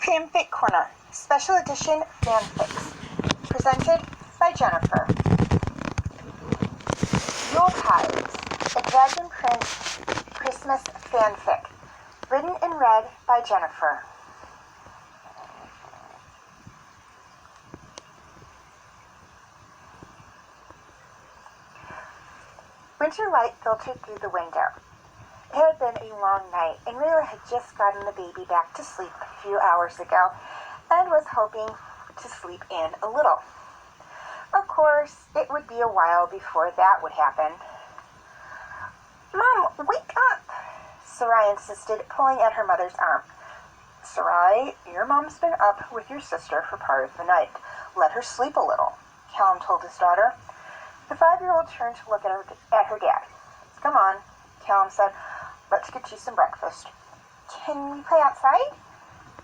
Fanfic Corner, Special Edition Fanfics, presented by Jennifer. Yule-Tides, a Dragon Prince Christmas fanfic, written and read by Jennifer. Winter light filtered through the window. It had been a long night, and Rayla had just gotten the baby back to sleep a few hours ago and was hoping to sleep in a little. Of course, it would be a while before that would happen. "Mom, wake up!" Sarai insisted, pulling at her mother's arm. "Sarai, your mom's been up with your sister for part of the night. Let her sleep a little," Callum told his daughter. The 5-year-old turned to look at her dad. "Come on," Callum said. "Let's get you some breakfast." "Can we play outside?"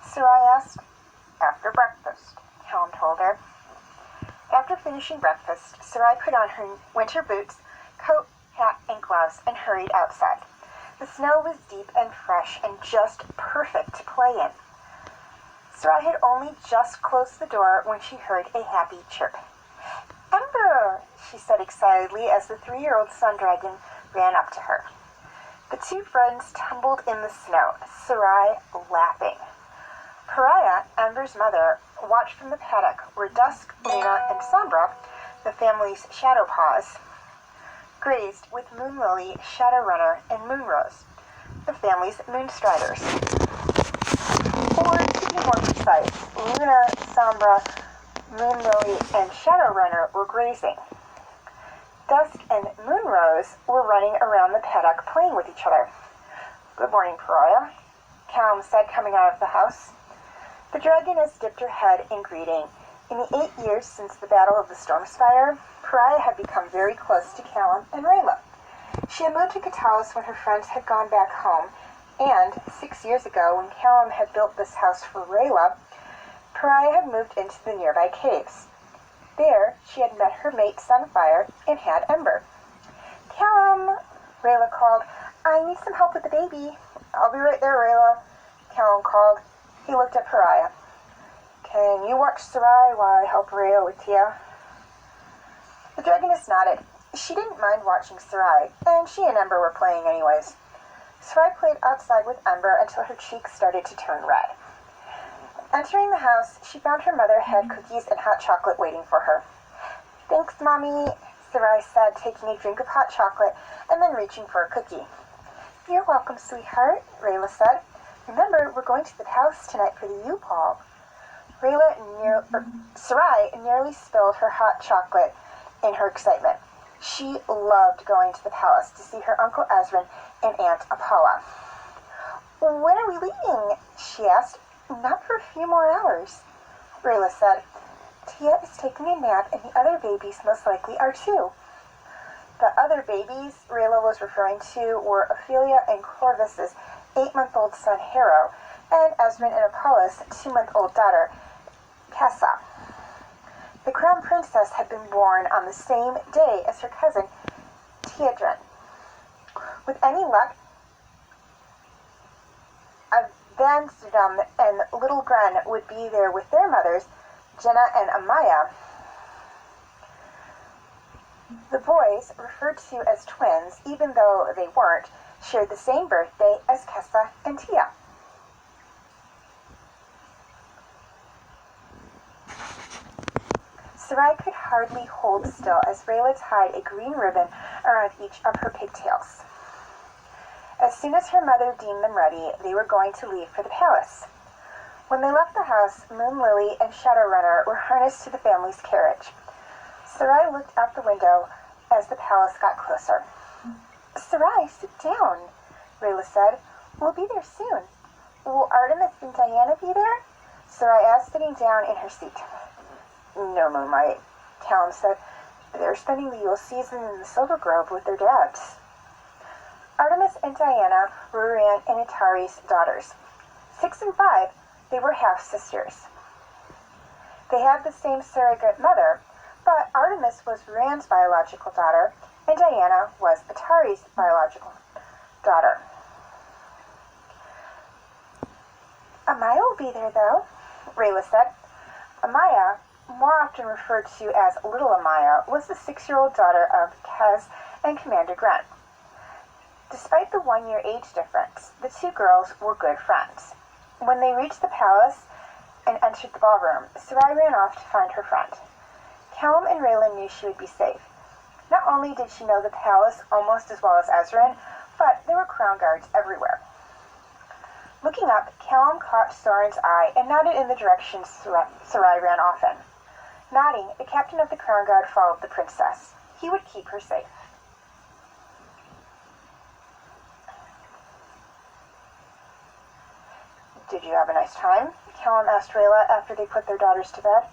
Sarai asked. "After breakfast," Callum told her. After finishing breakfast, Sarai put on her winter boots, coat, hat, and gloves and hurried outside. The snow was deep and fresh and just perfect to play in. Sarai had only just closed the door when she heard a happy chirp. "Ember!" she said excitedly as the 3-year-old sun dragon ran up to her. The two friends tumbled in the snow, Sarai laughing. Pariah, Ember's mother, watched from the paddock where Dusk, Luna, and Sombra, the family's shadow paws, grazed with Moonlily, Shadowrunner, and Moonrose, the family's moonstriders. Or, to be more precise, Luna, Sombra, Moonlily, and Shadowrunner were grazing. Dusk and Moonrose were running around the paddock playing with each other. "Good morning, Pariah," Callum said, coming out of the house. The dragoness dipped her head in greeting. In the 8 years since the Battle of the Stormspire, Pariah had become very close to Callum and Rayla. She had moved to Katalis when her friends had gone back home, and 6 years ago, when Callum had built this house for Rayla, Pariah had moved into the nearby caves. There, she had met her mate Sunfire and had Ember. "Callum," Rayla called, "I need some help with the baby." "I'll be right there, Rayla," Callum called. He looked at Pariah. "Can you watch Sarai while I help Rayla with Tia?" The dragoness nodded. She didn't mind watching Sarai, and she and Ember were playing anyways. Sarai played outside with Ember until her cheeks started to turn red. Entering the house, she found her mother had cookies and hot chocolate waiting for her. "Thanks, Mommy," Sarai said, taking a drink of hot chocolate and then reaching for a cookie. "You're welcome, sweetheart," Rayla said. "Remember, we're going to the palace tonight for the Yule ball." Sarai nearly spilled her hot chocolate in her excitement. She loved going to the palace to see her Uncle Ezrin and Aunt Apollo. "When are we leaving?" she asked. "Not for a few more hours," Rayla said. "Tia is taking a nap and the other babies most likely are too." The other babies Rayla was referring to were Ophelia and Corvus's 8-month-old son Harrow and Ezrin and Apollo's 2-month-old daughter Tessa. The crown princess had been born on the same day as her cousin Teodrin. With any luck, Vansterdam and Little Gren would be there with their mothers, Jenna and Amaya. The boys, referred to as twins, even though they weren't, shared the same birthday as Kessa and Tia. Sarai could hardly hold still as Rayla tied a green ribbon around each of her pigtails. As soon as her mother deemed them ready, they were going to leave for the palace. When they left the house, Moonlily and Shadowrunner were harnessed to the family's carriage. Sarai looked out the window as the palace got closer. "Sarai, sit down," Rayla said. "We'll be there soon." "Will Artemis and Diana be there?" Sarai asked, sitting down in her seat. "No, Moonlight," Callum said. "They're spending the Yule season in the Silver Grove with their dads." Artemis and Diana were Rand and Atari's daughters. 6 and 5, they were half-sisters. They had the same surrogate mother, but Artemis was Rand's biological daughter, and Diana was Atari's biological daughter. Amaya will be there, though, Rayla said. Amaya, more often referred to as Little Amaya, was the 6-year-old daughter of Kez and Commander Grant. Despite the 1-year age difference, the two girls were good friends. When they reached the palace and entered the ballroom, Sarai ran off to find her friend. Callum and Rayla knew she would be safe. Not only did she know the palace almost as well as Ezran, but there were crown guards everywhere. Looking up, Callum caught Soren's eye and nodded in the direction Sarai ran off in. Nodding, the captain of the crown guard followed the princess. He would keep her safe. Did you have a nice time? Callum asked Rayla after they put their daughters to bed.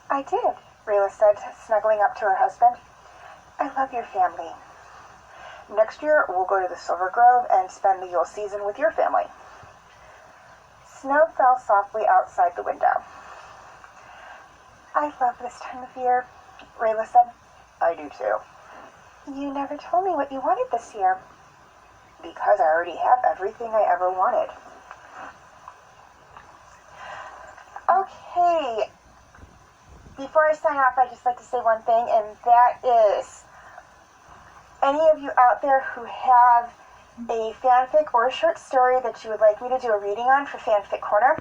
I did, Rayla said, snuggling up to her husband. I love your family. Next year, we'll go to the Silver Grove and spend the Yule season with your family. Snow fell softly outside the window. I love this time of year, Rayla said. I do too. You never told me what you wanted this year. Because I already have everything I ever wanted. Okay, before I sign off, I'd just like to say one thing, and that is, any of you out there who have a fanfic or a short story that you would like me to do a reading on for Fanfic Corner,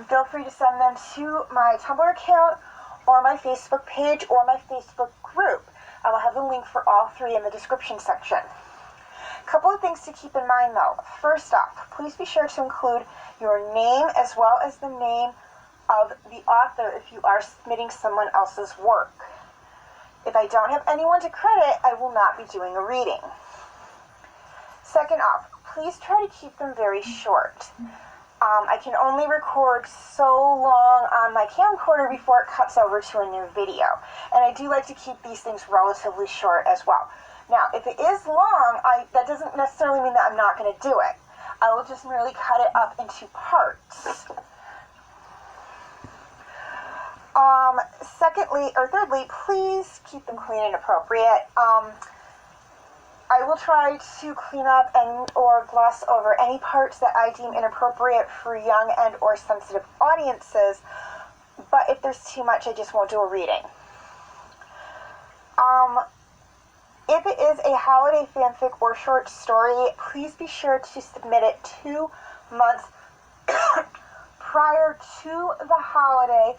feel free to send them to my Tumblr account or my Facebook page or my Facebook group. I will have a link for all three in the description section. A couple of things to keep in mind though. First off, please be sure to include your name as well as the name of the author if you are submitting someone else's work. If I don't have anyone to credit, I will not be doing a reading. Second off, please try to keep them very short. I can only record so long on my camcorder before it cuts over to a new video. And I do like to keep these things relatively short as well. Now, if it is long, that doesn't necessarily mean that I'm not going to do it. I will just merely cut it up into parts. Thirdly, please keep them clean and appropriate. I will try to clean up or gloss over any parts that I deem inappropriate for young and or sensitive audiences, but if there's too much, I just won't do a reading. If it is a holiday fanfic or short story, please be sure to submit it 2 months prior to the holiday,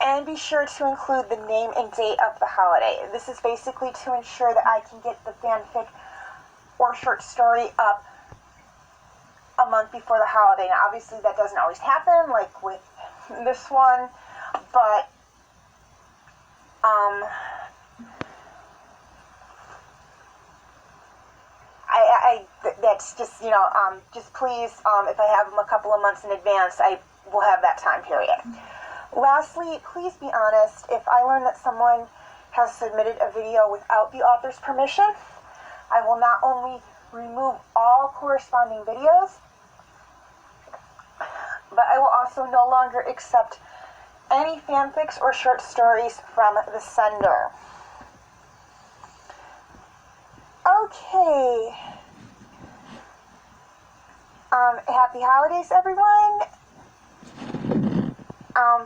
and be sure to include the name and date of the holiday. This is basically to ensure that I can get the fanfic or short story up a month before the holiday. Now, obviously, that doesn't always happen, like with this one, but that's just, just please, if I have them a couple of months in advance, I will have that time period. Lastly, please be honest. If I learn that someone has submitted a video without the author's permission, I will not only remove all corresponding videos, but I will also no longer accept any fanfics or short stories from the sender. Okay. Happy holidays, everyone.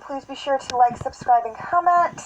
Please be sure to like, subscribe, and comment.